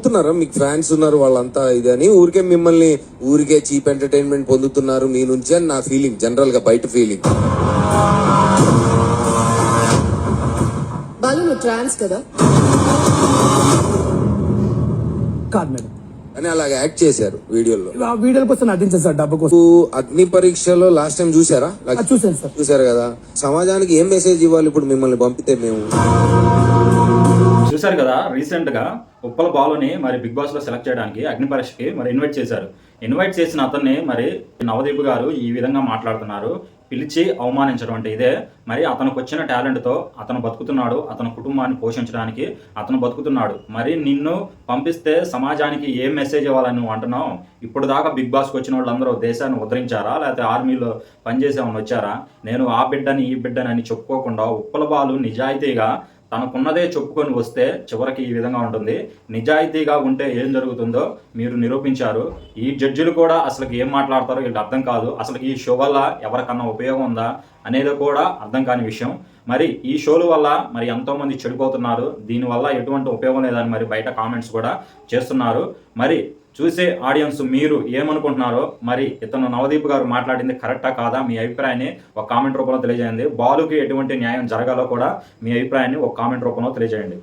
చెప్తున్నారా మీకు ఫ్యాన్స్ ఉన్నారు వాళ్ళంతా ఇది అని, ఊరికే చీప్ ఎంటర్టైన్మెంట్ పొందుతున్నారు మీ నుంచి అని నా ఫీలింగ్, జనరల్ గా బయట ఫీలింగ్. బాలు నువ్వు ట్రాన్స్ కదా? కాదు మేడం, అని అలాగ యాక్ట్ చేశారు వీడియోలో. ఆ వీడియోల కోసం నటించాను సార్, డబ్బు కోసం. అగ్ని పరీక్షలో లాస్ట్ టైం చూసారా? చూసాను సార్. చూసారు కదా. సమాజానికి ఏం మెసేజ్ ఇవ్వాలి ఇప్పుడు మిమ్మల్ని పంపితే? మేము చూసారు కదా, రీసెంట్ గా ఉప్పల బాలుని మరి బిగ్ బాస్ లో సెలెక్ట్ చేయడానికి అగ్ని పరీక్షకి మరి ఇన్వైట్ చేశారు. ఇన్వైట్ చేసిన అతన్ని మరి నవదీప్ గారు ఈ విధంగా మాట్లాడుతున్నారు, పిలిచి అవమానించడం అంటే ఇదే. మరి అతనికి వచ్చిన టాలెంట్తో అతను బతుకుతున్నాడు, అతని కుటుంబాన్ని పోషించడానికి అతను బతుకుతున్నాడు. మరి నిన్ను పంపిస్తే సమాజానికి ఏం మెసేజ్ ఇవ్వాలని నువ్వు అంటున్నావు? ఇప్పుడు దాకా బిగ్ బాస్కి వచ్చిన వాళ్ళందరూ దేశాన్ని ఉద్ధరించారా, లేకపోతే ఆర్మీలో పనిచేసేవాళ్ళు వచ్చారా? నేను ఆ బిడ్డని ఈ బిడ్డని అని చెప్పుకోకుండా ఉప్పల బాలు నిజాయితీగా తనకున్నదే చెప్పుకొని వస్తే చివరికి ఈ విధంగా ఉంటుంది. నిజాయితీగా ఉంటే ఏం జరుగుతుందో మీరు నిరూపించారు. ఈ జడ్జిలు కూడా అసలు ఏం మాట్లాడతారో వీళ్ళకి అర్థం కాదు. అసలు ఈ షో వల్ల ఎవరికన్నా ఉపయోగం ఉందా అనేది కూడా అర్థం కాని విషయం. మరి ఈ షోల వల్ల మరి ఎంతోమంది చెడిపోతున్నారు, దీనివల్ల ఎటువంటి ఉపయోగం లేదని మరి బయట కామెంట్స్ కూడా చేస్తున్నారు. మరి చూసే ఆడియన్స్ మీరు ఏమనుకుంటున్నారో, మరి ఇతను నవదీప్ గారు మాట్లాడింది కరెక్టా కాదా, మీ అభిప్రాయాన్ని ఒక కామెంట్ రూపంలో తెలియజేయండి. బాలుకి ఎటువంటి న్యాయం జరగాలో కూడా మీ అభిప్రాయాన్ని ఒక కామెంట్ రూపంలో తెలియజేయండి.